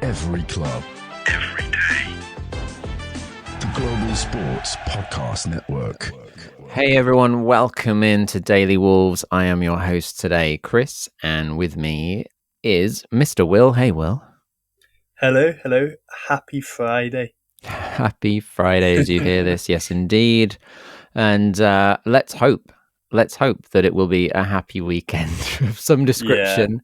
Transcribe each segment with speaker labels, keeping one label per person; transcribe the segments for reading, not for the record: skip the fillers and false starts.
Speaker 1: Every club.
Speaker 2: Every day.
Speaker 1: The Global Sports Podcast Network.
Speaker 3: Hey everyone, welcome into Daily Wolves. I am your host today, Chris, and with me is Mr. Will. Hey Will.
Speaker 4: Hello. Happy Friday.
Speaker 3: Happy Friday as you hear this. Yes, indeed. And let's hope that it will be a happy weekend of some description.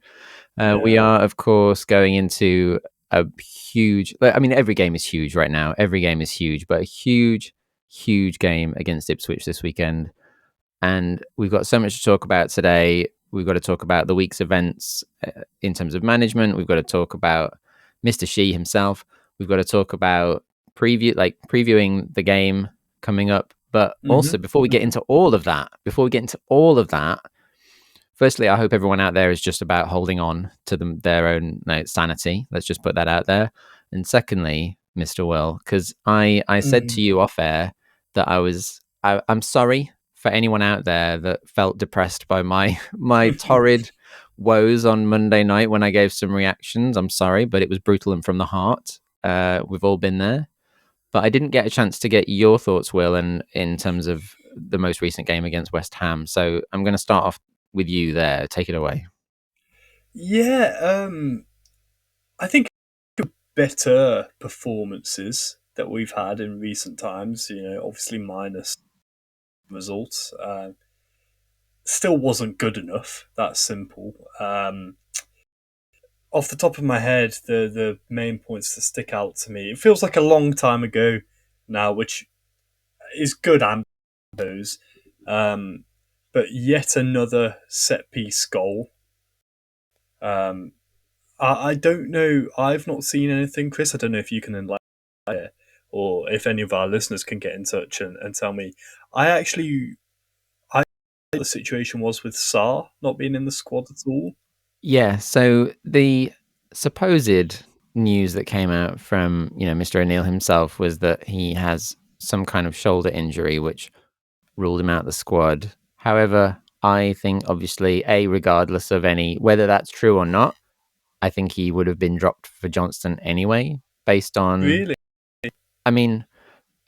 Speaker 3: We are, of course, going into a huge... every game is huge right now. Every game is huge, but a huge game against Ipswich this weekend. And we've got so much to talk about today. We've got to talk about the week's events in terms of management. We've got to talk about Mr. Shee himself. We've got to talk about previewing the game coming up. But also, before we get into all of that, firstly, I hope everyone out there is just about holding on to their own sanity. Let's just put that out there. And secondly, Mr. Will, because I said to you off air that I'm sorry for anyone out there that felt depressed by my torrid woes on Monday night when I gave some reactions. I'm sorry, but it was brutal and from the heart. We've all been there. But I didn't get a chance to get your thoughts, Will, and in terms of the most recent game against West Ham. So I'm going to start off with you there. Take it away.
Speaker 4: Yeah, I think better performances that we've had in recent times, obviously minus results, still wasn't good enough. That's simple. Off the top of my head, the main points that stick out to me, it feels like a long time ago now, which is good and those. But yet another set-piece goal. I don't know. I've not seen anything, Chris. I don't know if you can enlighten it, or if any of our listeners can get in touch and tell me. I the situation was with Sarr not being in the squad at all.
Speaker 3: Yeah, so the supposed news that came out from, Mr. O'Neill himself was that he has some kind of shoulder injury, which ruled him out of the squad. However, I think obviously, regardless of whether that's true or not, I think he would have been dropped for Johnston anyway, based on...
Speaker 4: Really?
Speaker 3: I mean,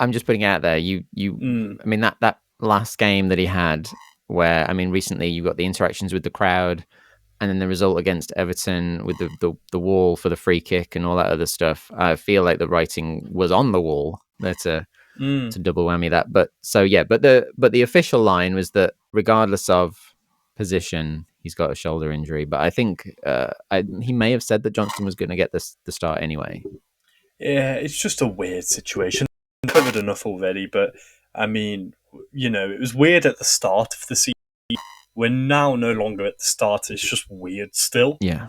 Speaker 3: I'm just putting it out there. That last game that he had, where, recently you got the interactions with the crowd, and then the result against Everton with the wall for the free kick and all that other stuff. I feel like the writing was on the wall. That's to double whammy that. But the official line was that regardless of position, he's got a shoulder injury. But I think he may have said that Johnston was going to get the start anyway.
Speaker 4: Yeah, it's just a weird situation. I've covered enough already, but it was weird at the start of the season. We're now no longer at the start. It's just weird still.
Speaker 3: Yeah.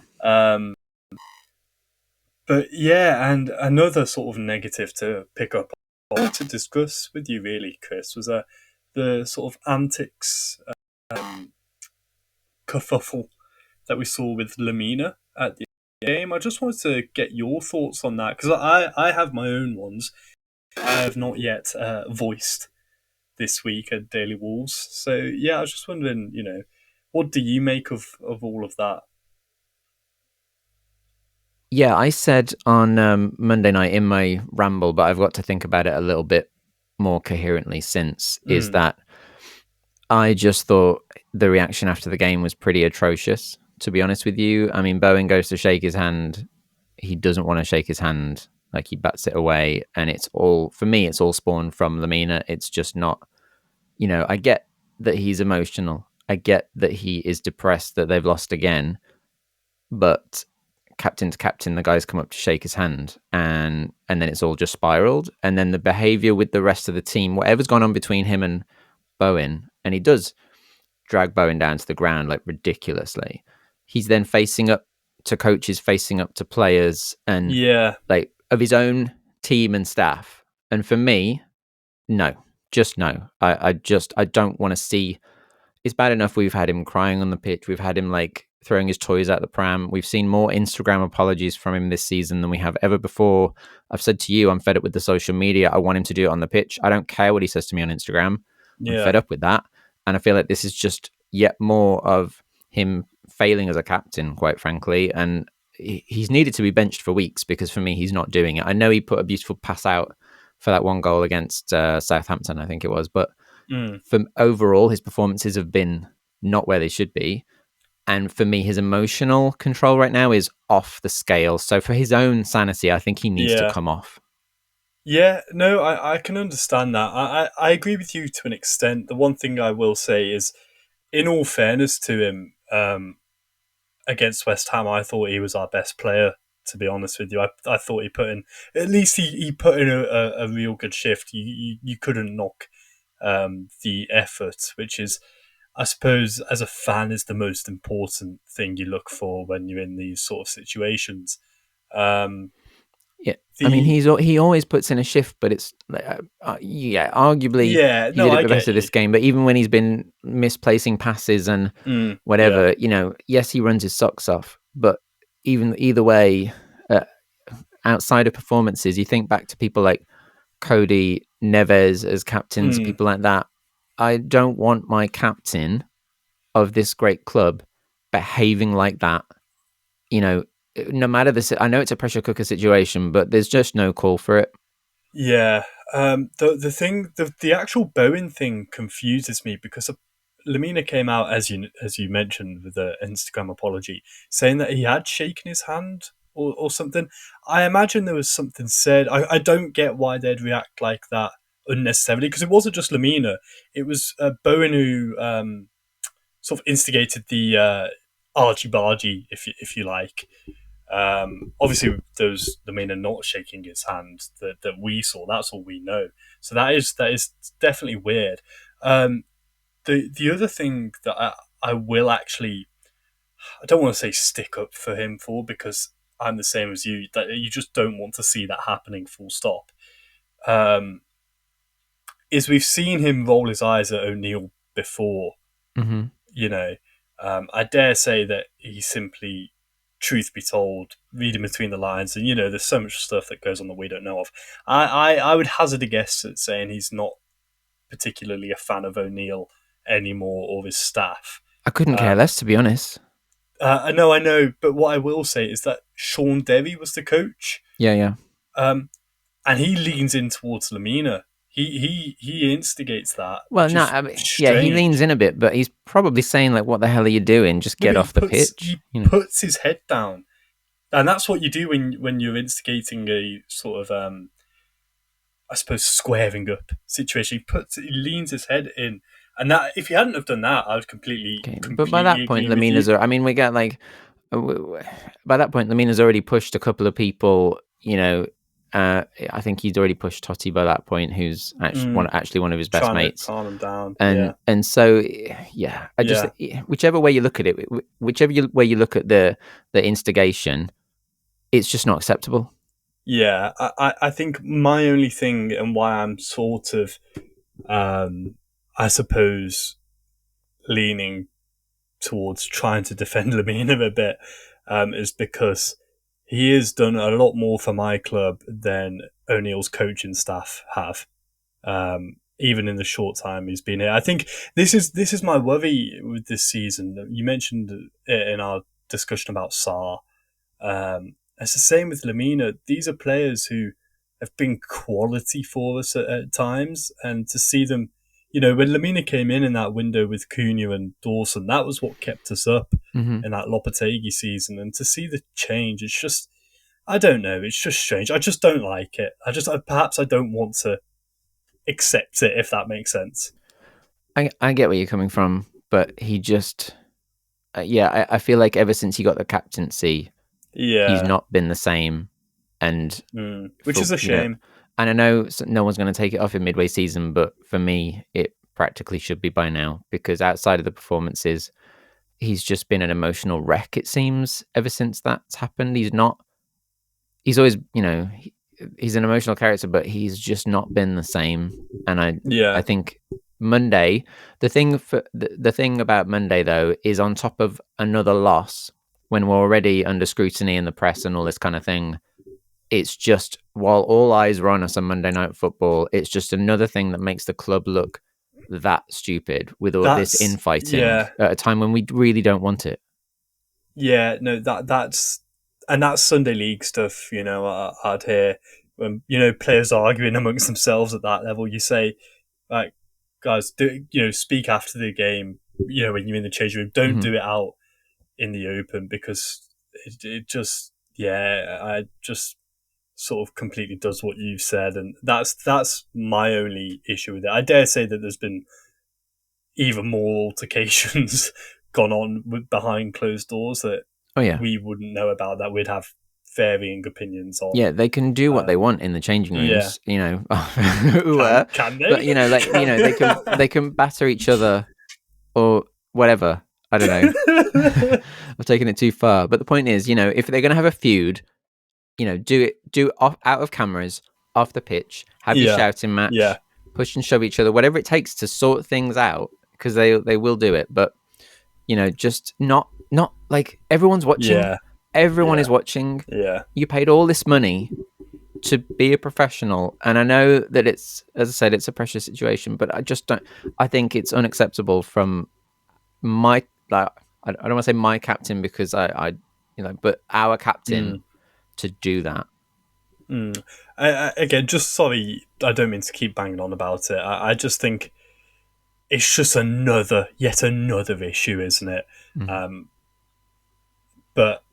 Speaker 4: But yeah, and another sort of negative to pick up on to discuss with you really, Chris, was the sort of Antics kerfuffle that we saw with Lamina at the game. I just wanted to get your thoughts on that, because I have my own ones. I have not yet voiced this week at Daily Wolves. So yeah, I was just wondering, what do you make of all of that?
Speaker 3: Yeah, I said on Monday night in my ramble, but I've got to think about it a little bit more coherently since, is that I just thought the reaction after the game was pretty atrocious, to be honest with you. Bowen goes to shake his hand. He doesn't want to shake his hand. Like, he bats it away. And it's all spawned from Lamina. It's just not, I get that he's emotional. I get that he is depressed that they've lost again. But captain to captain, the guys come up to shake his hand, and then it's all just spiraled. And then the behavior with the rest of the team, whatever's gone on between him and Bowen, and he does drag Bowen down to the ground like ridiculously. He's then facing up to coaches, facing up to players, and like of his own team and staff. And for me, no, just no. I don't want to see. It's bad enough we've had him crying on the pitch. We've had him like throwing his toys out the pram. We've seen more Instagram apologies from him this season than we have ever before. I've said to you, I'm fed up with the social media. I want him to do it on the pitch. I don't care what he says to me on Instagram. I'm fed up with that. And I feel like this is just yet more of him failing as a captain, quite frankly. And he's needed to be benched for weeks, because for me, he's not doing it. I know he put a beautiful pass out for that one goal against Southampton, I think it was, but for overall, his performances have been not where they should be. And for me, his emotional control right now is off the scale. So for his own sanity, I think he needs to come off.
Speaker 4: Yeah, no, I can understand that. I agree with you to an extent. The one thing I will say is, in all fairness to him, against West Ham, I thought he was our best player, to be honest with you. I thought he put in, at least he put in a real good shift. You couldn't knock the effort, which is, I suppose, as a fan, is the most important thing you look for when you're in these sort of situations.
Speaker 3: Yeah, I mean, he always puts in a shift, but it's arguably he did it the rest of this game. But even when he's been misplacing passes and whatever, yes, he runs his socks off. But either way, outside of performances, you think back to people like Cody, Neves as captains, people like that. I don't want my captain of this great club behaving like that. No matter this, I know it's a pressure cooker situation, but there's just no call for it.
Speaker 4: Yeah. The actual Bowen thing confuses me, because Lamina came out, as you mentioned, with an Instagram apology, saying that he had shaken his hand or something. I imagine there was something said. I don't get why they'd react like that unnecessarily, because it wasn't just Lamina. It was Bowen who sort of instigated the argy-bargy, if you like. Obviously, those Lamina not shaking his hand that we saw. That's all we know. So that is definitely weird. The other thing that I will actually, I don't want to say stick up for him for, because I'm the same as you, that you just don't want to see that happening, full stop. Is we've seen him roll his eyes at O'Neill before. I dare say that he simply, truth be told, reading between the lines, and there's so much stuff that goes on that we don't know of. I would hazard a guess at saying he's not particularly a fan of O'Neill anymore, or his staff.
Speaker 3: I couldn't care less, to be honest.
Speaker 4: I know, but what I will say is that Sean Derry was the coach.
Speaker 3: Yeah.
Speaker 4: And he leans in towards Lamina. He instigates that.
Speaker 3: Well, no, he leans in a bit, but he's probably saying, like, "What the hell are you doing? Just get off the pitch."
Speaker 4: He puts his head down, and that's what you do when you're instigating a sort of, I suppose, squaring up situation. He leans his head in, and that, if he hadn't have done that, I would completely.
Speaker 3: But by that point, Lamina's. We got like. By that point, Lamina's already pushed a couple of people. I think he's already pushed Totti by that point, who's actually one of his best mates.
Speaker 4: Calm him down.
Speaker 3: And so, whichever way you look at it, whichever way you look at the instigation, it's just not acceptable.
Speaker 4: Yeah, I think my only thing, and why I'm sort of, I suppose, leaning towards trying to defend Lamina a bit, is because he has done a lot more for my club than O'Neill's coaching staff have, even in the short time he's been here. I think this is my worry with this season. You mentioned it in our discussion about Sarr. It's the same with Lamina. These are players who have been quality for us at times, and to see them, when Lamina came in that window with Cunha and Dawson, that was what kept us up in that Lopetegui season. And to see the change, it's just, I don't know, it's just strange. I just don't like it. Perhaps I don't want to accept it, if that makes sense.
Speaker 3: I get where you're coming from, but he just, I feel like ever since he got the captaincy, he's not been the same, and
Speaker 4: which is a shame.
Speaker 3: And I know no one's going to take it off in midway season, but for me, it practically should be by now, because outside of the performances, he's just been an emotional wreck, it seems, ever since that's happened. He's always, he's an emotional character, but he's just not been the same. And I think Monday, the thing about Monday, though, is on top of another loss, when we're already under scrutiny in the press and all this kind of thing, it's just, while all eyes are on us on Monday Night Football, it's just another thing that makes the club look that stupid with all this infighting at a time when we really don't want it.
Speaker 4: Yeah, no, that's that's Sunday league stuff. I'd hear when players arguing amongst themselves at that level. You say, like, guys, speak after the game. When you're in the change room, don't do it out in the open, because it just, I just sort of completely does what you've said, and that's my only issue with it. I dare say that there's been even more altercations gone on behind closed doors that we wouldn't know about, that we'd have varying opinions on.
Speaker 3: Yeah, they can do what they want in the changing rooms.
Speaker 4: Can they?
Speaker 3: But they can batter each other or whatever. I don't know. I've taken it too far. But the point is, if they're going to have a feud, do it off, out of cameras, off the pitch, have your shouting match, push and shove each other, whatever it takes to sort things out, because they will do it. But just not like everyone's watching. Yeah. Everyone is watching.
Speaker 4: Yeah.
Speaker 3: You paid all this money to be a professional, and I know that it's, as I said, it's a precious situation, but I just don't. I think it's unacceptable from my, like, I don't want to say my captain, because I but our captain to do that.
Speaker 4: Again, just sorry, I don't mean to keep banging on about it. I just think it's just yet another issue, isn't it? But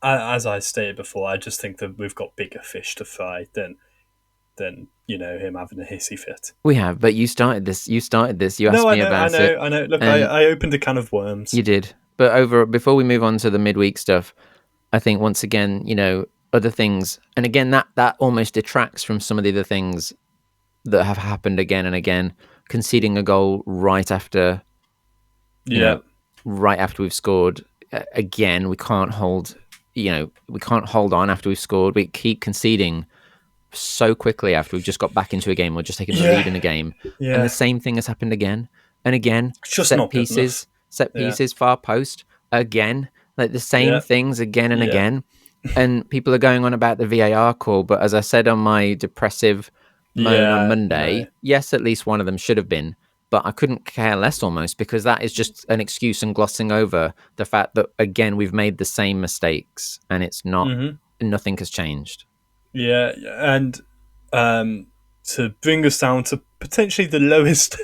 Speaker 4: as I stated before, I just think that we've got bigger fish to fry than him having a hissy fit.
Speaker 3: We have, but you started this. You asked me about it.
Speaker 4: I know. Look, I opened a can of worms.
Speaker 3: You did. But before we move on to the midweek stuff, I think once again, other things, and again, that almost detracts from some of the other things that have happened again and again. Conceding a goal right after, right after we've scored. Again, we can't hold on after we've scored. We keep conceding so quickly after we've just got back into a game or just taken the lead in a game. Yeah. And the same thing has happened again and again.
Speaker 4: It's just set
Speaker 3: pieces, far post, again. Like the same things again and again. And people are going on about the VAR call, but as I said on my depressive moan on Monday, yes, at least one of them should have been, but I couldn't care less almost, because that is just an excuse and glossing over the fact that, again, we've made the same mistakes and it's not, nothing has changed.
Speaker 4: Yeah, and to bring us down to potentially the lowest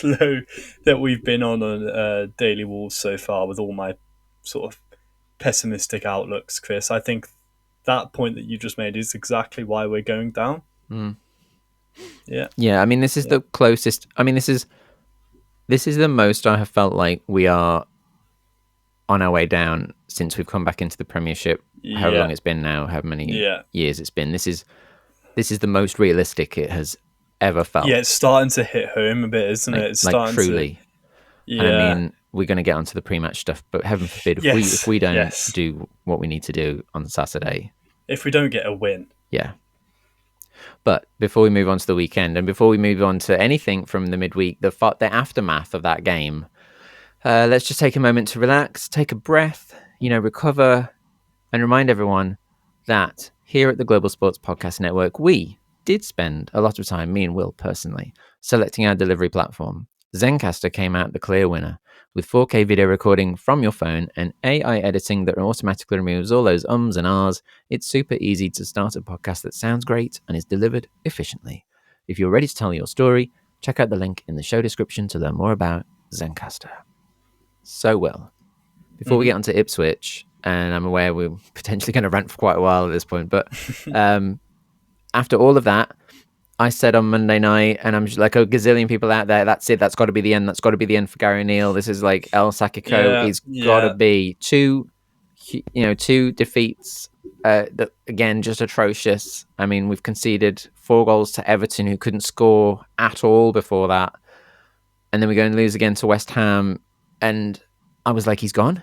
Speaker 4: low that we've been on Daily Wolves so far, with all my sort of pessimistic outlooks, Chris, I think that point that you just made is exactly why we're going down.
Speaker 3: Yeah, I mean, this is the closest. I mean, this is the most I have felt like we are on our way down since we've come back into the Premiership. How long it's been now, how many years it's been. This is the most realistic it has ever felt.
Speaker 4: Yeah, it's starting to hit home a bit, isn't it? It's starting
Speaker 3: truly. And I mean, we're going to get onto the pre-match stuff, but heaven forbid if we don't do what we need to do on Saturday.
Speaker 4: If we don't get a win.
Speaker 3: Yeah. But before we move on to the weekend, and before we move on to anything from the midweek, the aftermath of that game, let's just take a moment to relax, take a breath, recover, and remind everyone that here at the Global Sports Podcast Network, we did spend a lot of time, me and Will personally, selecting our delivery platform. Zencastr came out the clear winner, with 4K video recording from your phone and AI editing that automatically removes all those ums and ahs. It's super easy to start a podcast that sounds great and is delivered efficiently. If you're ready to tell your story, check out the link in the show description to learn more about Zencastr. So, Will, before we get onto Ipswich, and I'm aware we're potentially going to rant for quite a while at this point, but after all of that, I said on Monday night, and I'm just like a gazillion people out there, that's it, that's got to be the end. That's got to be the end for Gary O'Neill. This is like El Sakiko. It's got to be two defeats. That again, just atrocious. I mean, we've conceded 4 goals to Everton, who couldn't score at all before that. And then we go and lose again to West Ham. And I was like, he's gone.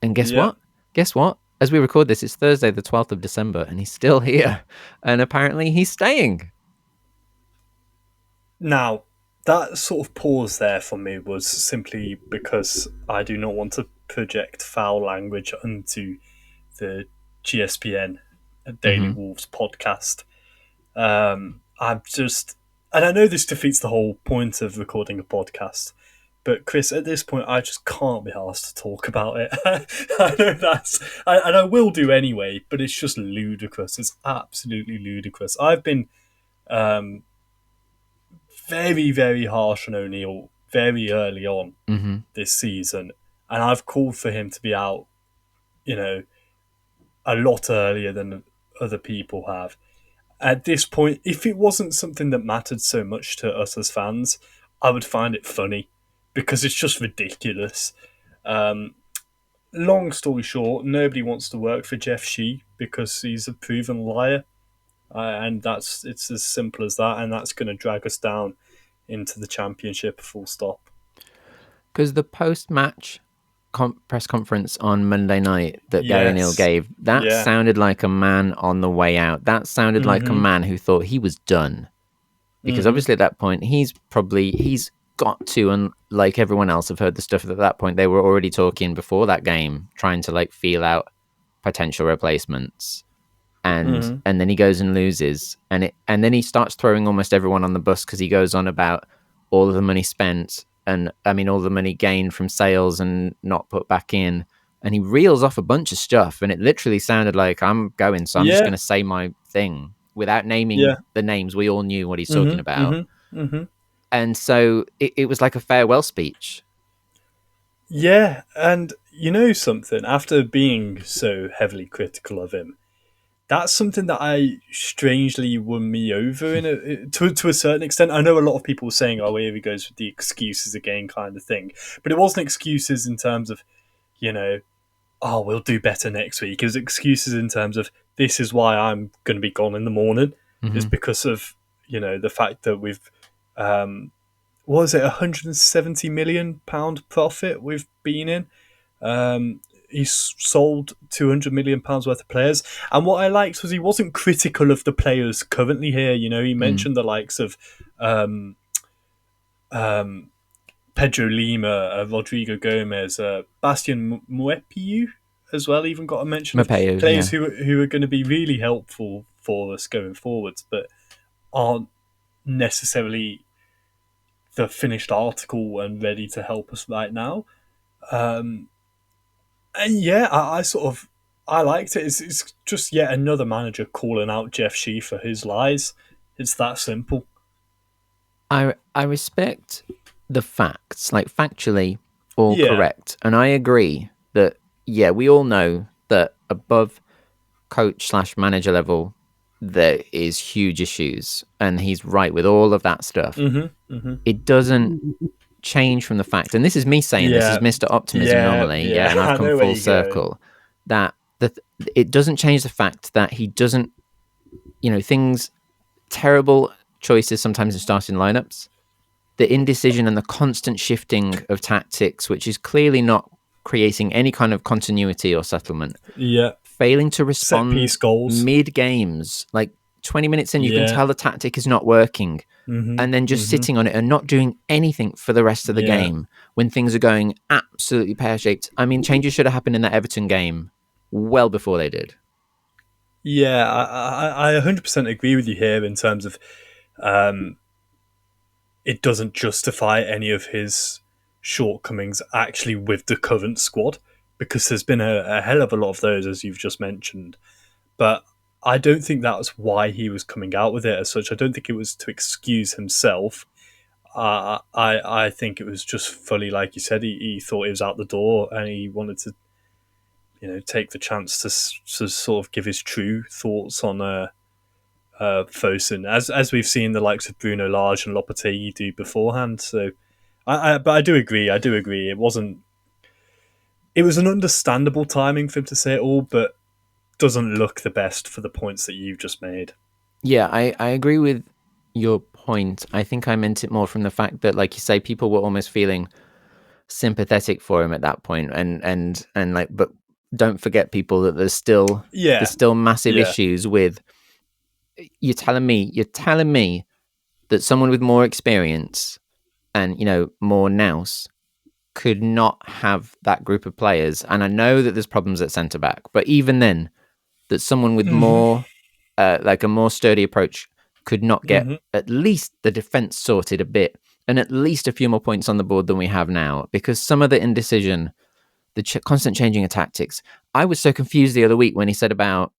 Speaker 3: And guess what? Guess what? As we record this, it's Thursday, the 12th of December, and he's still here. And apparently he's staying.
Speaker 4: Now, that sort of pause there for me was simply because I do not want to project foul language onto the GSPN Daily Wolves podcast. And I know this defeats the whole point of recording a podcast, But Chris, at this point, I just can't be asked to talk about it. I know and I will do anyway, but it's just ludicrous. It's absolutely ludicrous. I've been very, very harsh on O'Neill very early on this season, and I've called for him to be out, a lot earlier than other people have. At this point, if it wasn't something that mattered so much to us as fans, I would find it funny because it's just ridiculous. Long story short, nobody wants to work for Jeff Shee because he's a proven liar. And it's as simple as that, and that's going to drag us down into the championship, full stop.
Speaker 3: Because the post-match press conference on Monday night that Gary O'Neill gave, that sounded like a man on the way out. That sounded like a man who thought he was done. Because obviously at that point, he's got to, and like everyone else, have heard the stuff at that point. They were already talking before that game, trying to like feel out potential replacements. And then he goes and loses. And then he starts throwing almost everyone on the bus because he goes on about all of the money spent. And I mean, all the money gained from sales and not put back in. And he reels off a bunch of stuff. And it literally sounded like, I'm going, so I'm just going to say my thing without naming the names. We all knew what he's talking about. And so it was like a farewell speech.
Speaker 4: Yeah. And you know something? After being so heavily critical of him, that's something that I strangely won me over to a certain extent. I know a lot of people were saying, "Oh, here he goes with the excuses again," kind of thing. But it wasn't excuses in terms of, "Oh, we'll do better next week." It was excuses in terms of, "This is why I'm going to be gone in the morning." It's because of the fact that we've, what was it, £170 million profit we've been in. He's sold £200 million worth of players. And what I liked was he wasn't critical of the players currently here. He mentioned the likes of Pedro Lima, Rodrigo Gomez, Bastian Muepiu as well, even got a mention of players who are going to be really helpful for us going forwards, but aren't necessarily the finished article and ready to help us right now. And yeah, I liked it. It's just yet another manager calling out Jeff Shee for his lies. It's that simple.
Speaker 3: I respect the facts, like factually all correct. And I agree that, we all know that above coach/manager level, there is huge issues. And he's right with all of that stuff. It doesn't change from the fact, and this is me saying this is Mr. Optimism normally, and I've come full circle, that it doesn't change the fact that he doesn't, terrible choices sometimes in starting lineups, the indecision and the constant shifting of tactics, which is clearly not creating any kind of continuity or settlement. Failing to respond mid-games, like 20 minutes in, you can tell the tactic is not working. And then just sitting on it and not doing anything for the rest of the game when things are going absolutely pear-shaped. I mean, changes should have happened in that Everton game well before they did.
Speaker 4: Yeah, I 100% agree with you here in terms of it doesn't justify any of his shortcomings actually with the current squad, because there's been a hell of a lot of those, as you've just mentioned. But I don't think that was why he was coming out with it as such. I don't think it was to excuse himself. I think it was just fully, like you said, he thought he was out the door and he wanted to, take the chance to sort of give his true thoughts on Fosun, as we've seen the likes of Bruno Lage and Lopetegui do beforehand. So, but I do agree. It was an understandable timing for him to say it all, but doesn't look the best for the points that you've just made.
Speaker 3: Yeah, I agree with your point. I think I meant it more from the fact that, like you say, people were almost feeling sympathetic for him at that point, and like, but don't forget, people, that there's still massive issues with. You're telling me that someone with more experience and more nous could not have that group of players. And I know that there's problems at centre back, but even then, that someone with more, like a more sturdy approach, could not get at least the defence sorted a bit and at least a few more points on the board than we have now, because some of the indecision, the constant changing of tactics. I was so confused the other week when he said about,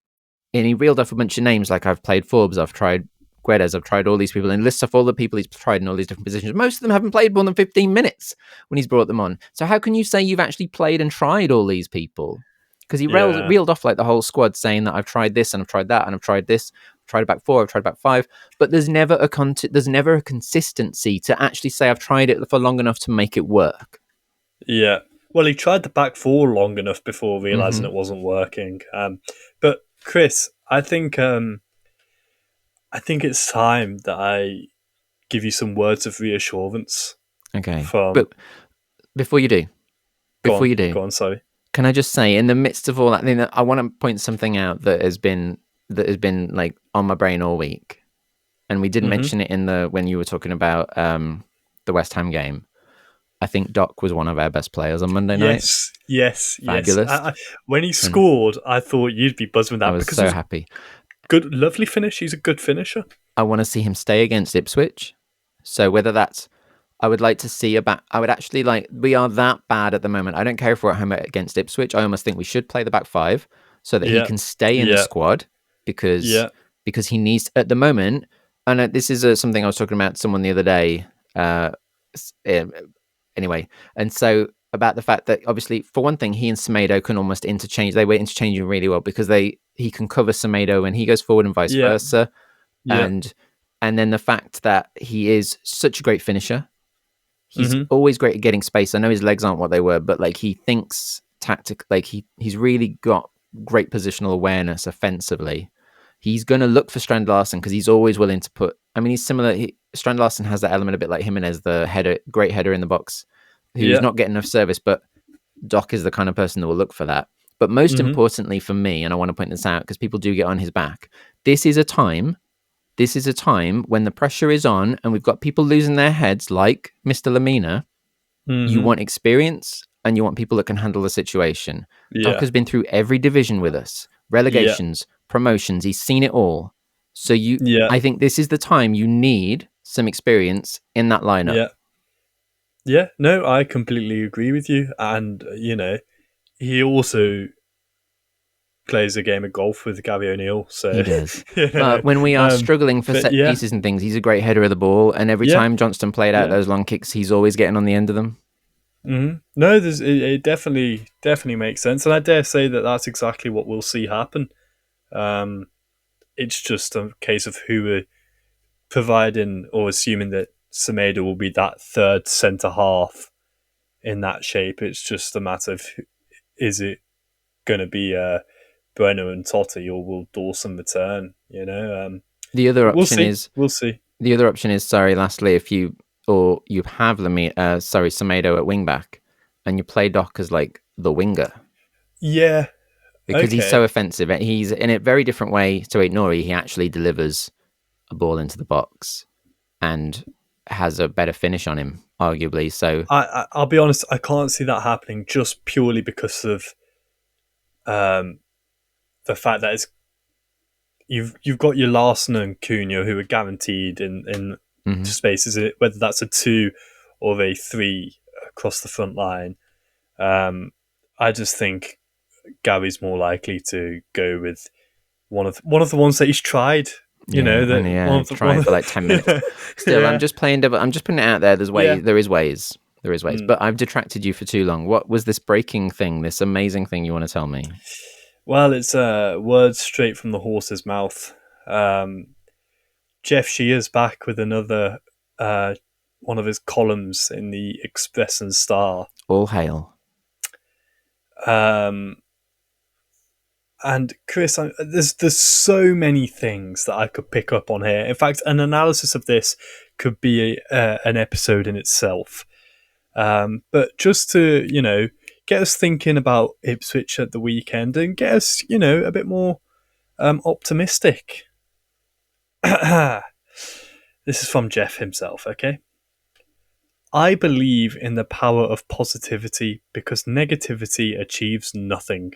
Speaker 3: and he reeled off a bunch of names like I've played Forbes, I've tried Guedes, I've tried all these people, and lists off all the people he's tried in all these different positions. Most of them haven't played more than 15 minutes when he's brought them on. So how can you say you've actually played and tried all these people? Because he reeled off like the whole squad saying that I've tried this and I've tried that and I've tried this, I've tried a back four, I've tried a back five, but there's never a consistency to actually say I've tried it for long enough to make it work.
Speaker 4: Yeah. Well, he tried the back four long enough before realizing it wasn't working. But Chris, I think it's time that I give you some words of reassurance.
Speaker 3: Okay. But before you do,
Speaker 4: go on, sorry.
Speaker 3: Can I just say, in the midst of all that, I want to point something out that has been like on my brain all week, and we didn't mention it when you were talking about the West Ham game. I think Doc was one of our best players on Monday night.
Speaker 4: Yes.
Speaker 3: Fabulous.
Speaker 4: When he scored, I thought you'd be buzzing with that.
Speaker 3: I was so happy.
Speaker 4: Good, lovely finish. He's a good finisher.
Speaker 3: I want to see him stay against Ipswich. So whether that's, I would like to see I would actually like, we are that bad at the moment. I don't care if we're at home against Ipswich. I almost think we should play the back five so that he can stay in the squad because he needs, at the moment, and this is something I was talking about to someone the other day, anyway, and so about the fact that obviously, for one thing, he and Semedo can almost interchange. They were interchanging really well because he can cover Semedo when he goes forward and vice versa. And then the fact that he is such a great finisher. He's always great at getting space. I know his legs aren't what they were, but like he thinks tactic. Like he's really got great positional awareness offensively. He's going to look for Strand Larsen because he's always willing to put. I mean, he's similar. Strand Larsen has that element a bit like Jimenez, the great header in the box, who's not getting enough service. But Doc is the kind of person that will look for that. But most importantly for me, and I want to point this out because people do get on his back. This is a time when the pressure is on and we've got people losing their heads like Mr. Lamina. You want experience and you want people that can handle the situation. Doc has been through every division with us. Relegations, promotions, he's seen it all. So I think this is the time you need some experience in that lineup.
Speaker 4: Yeah, no, I completely agree with you. And, he also plays a game of golf with Gary O'Neill. So
Speaker 3: he does. But when we are struggling for set pieces and things, he's a great header of the ball. And every time Johnston played out those long kicks, he's always getting on the end of them.
Speaker 4: No, it definitely makes sense. And I dare say that that's exactly what we'll see happen. It's just a case of who we're providing or assuming that Semedo will be that third centre half in that shape. It's just a matter of, is it going to be Bohenu and Totti, or will Dawson return?
Speaker 3: The other option
Speaker 4: we'll see.
Speaker 3: The other option is, lastly, if you have Semedo at wing back, and you play Doc as like the winger.
Speaker 4: Yeah,
Speaker 3: because he's so offensive. He's in a very different way to Aït-Nouri. He actually delivers a ball into the box and has a better finish on him, arguably. So
Speaker 4: I'll be honest, I can't see that happening just purely because of the fact that you've got your Larsen and Cunha who are guaranteed in spaces, whether that's a 2 or a 3 across the front line. I just think Gary's more likely to go with one of the ones that he's tried.
Speaker 3: Tried for like 10 minutes. Still, I'm just putting it out there. There's ways. There is ways. But I've detracted you for too long. What was this breaking thing? This amazing thing you want to tell me?
Speaker 4: Well, it's words straight from the horse's mouth. Jeff Shee is back with another one of his columns in the Express and Star.
Speaker 3: All hail.
Speaker 4: And Chris, there's so many things that I could pick up on here. In fact, an analysis of this could be an episode in itself. But just to, get us thinking about Ipswich at the weekend and get us, a bit more optimistic. This is from Jeff himself, okay? I believe in the power of positivity because negativity achieves nothing.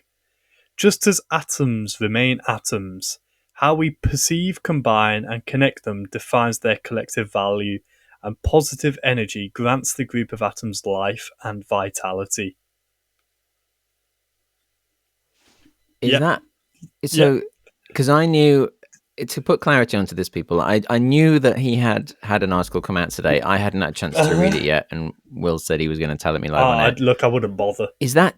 Speaker 4: Just as atoms remain atoms, how we perceive, combine, and connect them defines their collective value and positive energy grants the group of atoms life and vitality.
Speaker 3: Is that
Speaker 4: Yeah.
Speaker 3: so? Because I knew, to put clarity onto this, people, I knew that he had an article come out today. I hadn't had a chance to read it yet, and Will said he was going to tell it me live on air.
Speaker 4: Look, I wouldn't bother.
Speaker 3: Is that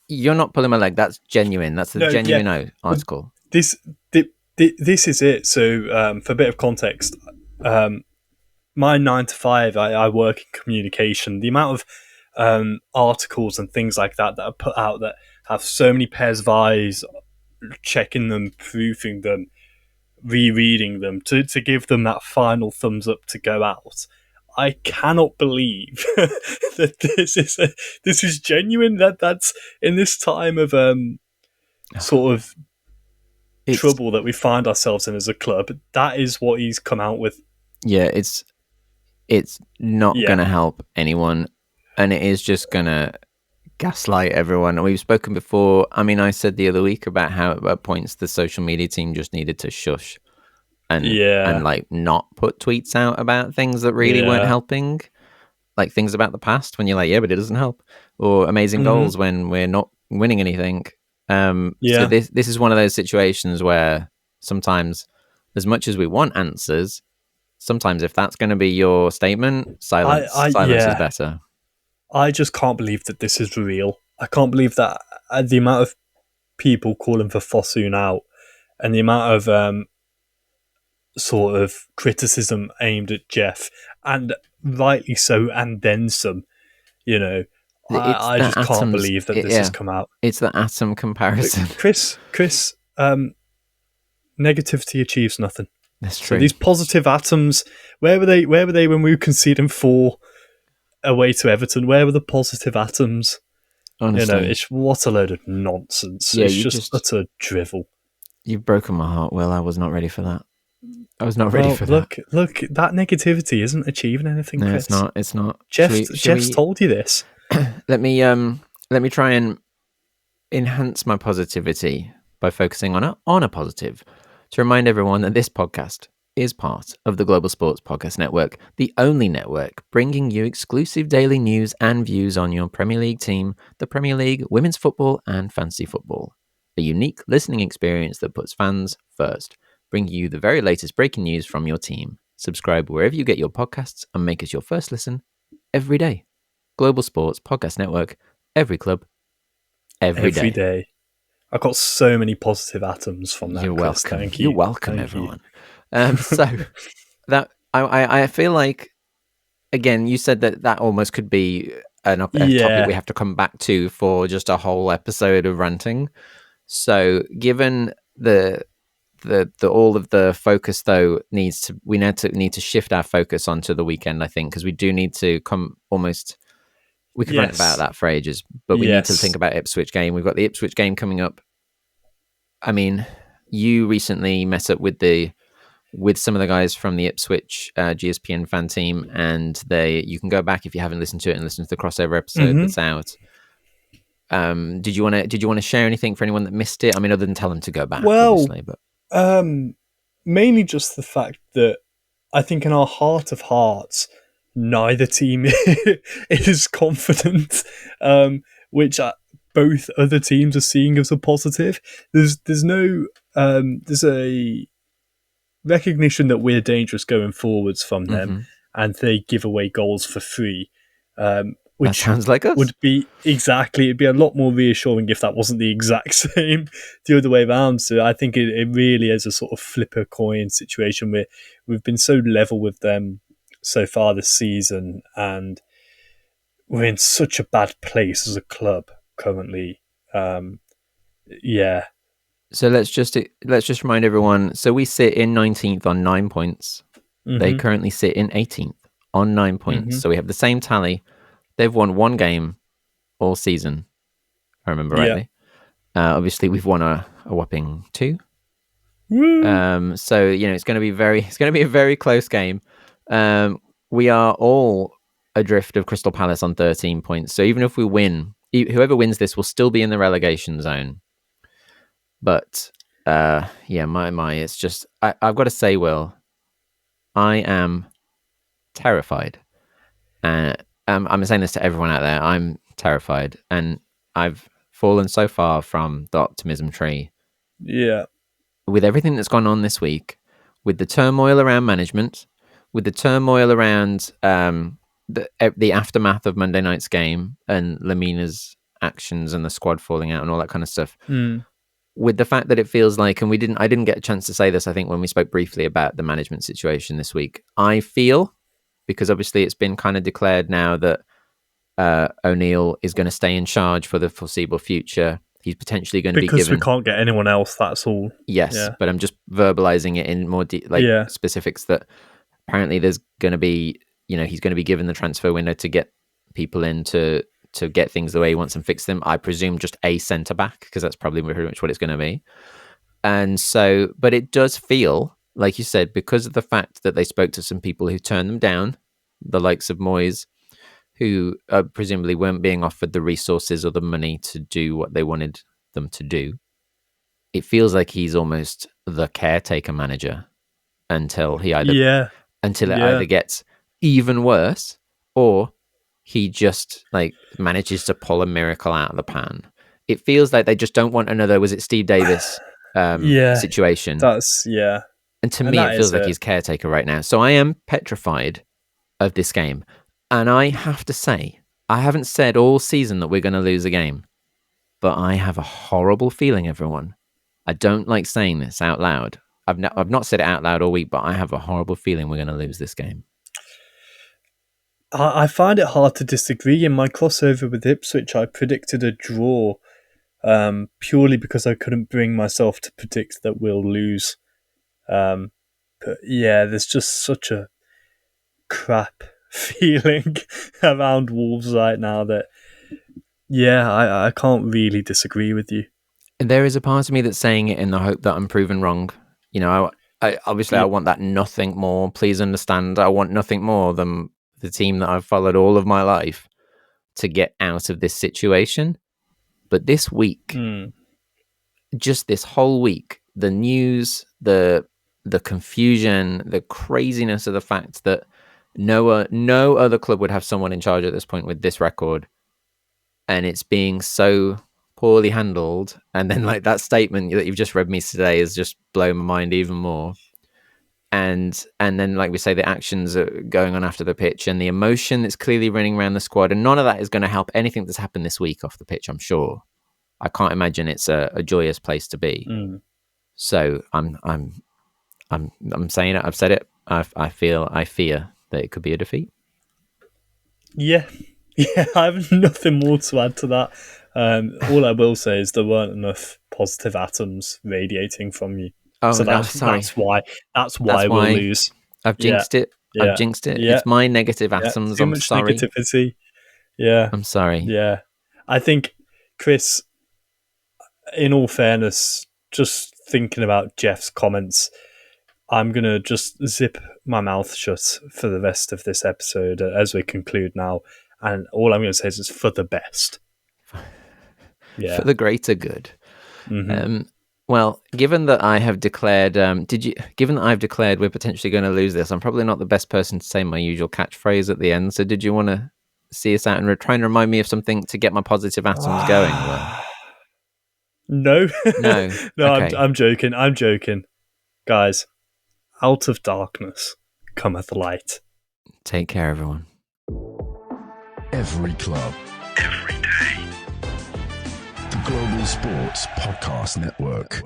Speaker 3: you're not pulling my leg? That's genuine. That's a genuine article.
Speaker 4: This is it. So, for a bit of context, my 9 to 5, I work in communication. The amount of articles and things like that are put out that have so many pairs of eyes checking them, proofing them, rereading them to give them that final thumbs up to go out. I cannot believe that this is genuine. That's in this time of sort of trouble that we find ourselves in as a club. That is what he's come out with.
Speaker 3: Yeah, it's not going to help anyone, and it is just going to gaslight everyone. We've spoken before. I mean, I said the other week about how at points the social media team just needed to shush and like not put tweets out about things that really weren't helping, like things about the past when you're like, yeah, but it doesn't help, or amazing goals when we're not winning anything. So this is one of those situations where sometimes, as much as we want answers, sometimes if that's going to be your statement, silence is better.
Speaker 4: I just can't believe that this is real. I can't believe that the amount of people calling for Fosun out and the amount of sort of criticism aimed at Jeff, and rightly so, and then some. You know, I just can't believe that this has come out.
Speaker 3: It's the atom comparison.
Speaker 4: Chris, negativity achieves nothing.
Speaker 3: That's true.
Speaker 4: So these positive atoms, where were they when we were conceding 4 away to Everton? Where were the positive atoms?
Speaker 3: Honestly,
Speaker 4: you know, what a load of nonsense. It's just utter drivel.
Speaker 3: You've broken my heart, Will. I was not ready for that. I was not ready for that.
Speaker 4: Look, that negativity isn't achieving anything, Chris.
Speaker 3: No, it's not.
Speaker 4: Jeff's told you this.
Speaker 3: Let me try and enhance my positivity by focusing on a positive. To remind everyone that this podcast is part of the Global Sports Podcast Network, the only network bringing you exclusive daily news and views on your Premier League team, the Premier League, women's football, and fantasy football. A unique listening experience that puts fans first, bringing you the very latest breaking news from your team. Subscribe wherever you get your podcasts and make us your first listen every day. Global Sports Podcast Network, every club, every day.
Speaker 4: I've got so many positive atoms from that.
Speaker 3: You're
Speaker 4: Chris.
Speaker 3: welcome.
Speaker 4: Thank you.
Speaker 3: You're welcome, everyone. So that I feel like, again, you said that almost could be a topic we have to come back to for just a whole episode of ranting. So given the all of the focus though need to shift our focus onto the weekend, I think, because we do need to we could rant about that for ages, but we need to think about Ipswich game. We've got the Ipswich game coming up. I mean, you recently met up with some of the guys from the Ipswich GSPN fan team, and you can go back if you haven't listened to it and listen to the crossover episode that's out. Did you want to share anything for anyone that missed it? I mean, other than tell them to go back, obviously, but
Speaker 4: mainly just the fact that I think in our heart of hearts, neither team is confident, which both other teams are seeing as a positive. There's a recognition that we're dangerous going forwards from them, and they give away goals for free. Which
Speaker 3: that sounds like us.
Speaker 4: It'd be a lot more reassuring if that wasn't the exact same the other way around. So I think it really is a sort of flip a coin situation where we've been so level with them so far this season, and we're in such a bad place as a club currently.
Speaker 3: So let's just remind everyone. So we sit in 19th on 9 points. They currently sit in 18th on 9 points. So we have the same tally. They've won 1 game all season, if I remember rightly. Obviously, we've won a whopping 2. So it's going to be a very close game. We are all adrift of Crystal Palace on 13 points. So even if we win, whoever wins this will still be in the relegation zone. But it's just I've got to say, Will, I am terrified. I'm saying this to everyone out there. I'm terrified, and I've fallen so far from the optimism tree.
Speaker 4: Yeah.
Speaker 3: With everything that's gone on this week, with the turmoil around management, with the turmoil around the aftermath of Monday night's game and Lamina's actions and the squad falling out and all that kind of stuff. With the fact that it feels like, and I didn't get a chance to say this, I think, when we spoke briefly about the management situation this week. I feel, because obviously it's been kind of declared now that O'Neill is going to stay in charge for the foreseeable future. He's potentially going to be given...
Speaker 4: Because we can't get anyone else, that's all.
Speaker 3: Yes, yeah. But I'm just verbalizing it in more specifics, that apparently there's going to be, he's going to be given the transfer window to get people in to get things the way he wants and fix them. I presume just a centre back, because that's probably pretty much what it's going to be. And so, but it does feel, like you said, because of the fact that they spoke to some people who turned them down, the likes of Moyes, who presumably weren't being offered the resources or the money to do what they wanted them to do. It feels like he's almost the caretaker manager until he either either gets even worse, or he just manages to pull a miracle out of the pan. It feels like they just don't want another, was it Steve Davis situation? And to me, it feels like he's caretaker right now. So I am petrified of this game. And I have to say, I haven't said all season that we're going to lose a game, but I have a horrible feeling, everyone. I don't like saying this out loud. I've not said it out loud all week, but I have a horrible feeling we're going to lose this game.
Speaker 4: I find it hard to disagree. In my crossover with Ipswich, I predicted a draw purely because I couldn't bring myself to predict that we'll lose. But yeah, there's just such a crap feeling around Wolves right now that, I can't really disagree with you.
Speaker 3: And there is a part of me that's saying it in the hope that I'm proven wrong. I want that nothing more. Please understand, I want nothing more than the team that I've followed all of my life to get out of this situation. But this week, just this whole week, the news, the confusion, the craziness of the fact that no other club would have someone in charge at this point with this record, and it's being so poorly handled. And then that statement that you've just read me today has just blown my mind even more. And then, like we say, the actions are going on after the pitch and the emotion that's clearly running around the squad, and none of that is going to help anything that's happened this week off the pitch, I'm sure. I can't imagine it's a joyous place to be. So I'm saying it. I've said it. I fear that it could be a defeat.
Speaker 4: Yeah, I have nothing more to add to that. All I will say is there weren't enough positive atoms radiating from you.
Speaker 3: Oh,
Speaker 4: so
Speaker 3: sorry.
Speaker 4: That's why we'll lose.
Speaker 3: I've jinxed it.
Speaker 4: Yeah.
Speaker 3: I've jinxed it.
Speaker 4: Yeah.
Speaker 3: It's my negative atoms.
Speaker 4: Too
Speaker 3: I'm
Speaker 4: much
Speaker 3: sorry.
Speaker 4: negativity. Yeah.
Speaker 3: I'm sorry.
Speaker 4: Yeah. I think, Chris, in all fairness, just thinking about Jeff's comments, I'm going to just zip my mouth shut for the rest of this episode as we conclude now. And all I'm going to say is it's for the best. Yeah.
Speaker 3: For the greater good.
Speaker 4: Mm-hmm.
Speaker 3: Well, given that I have declared, given that I've declared we're potentially going to lose this, I'm probably not the best person to say my usual catchphrase at the end. So did you want to see us out and try and remind me of something to get my positive atoms going?
Speaker 4: No.
Speaker 3: No. Okay.
Speaker 4: I'm joking. Guys, out of darkness cometh light.
Speaker 3: Take care, everyone.
Speaker 1: Every club. Every day. The Global Sports Podcast Network.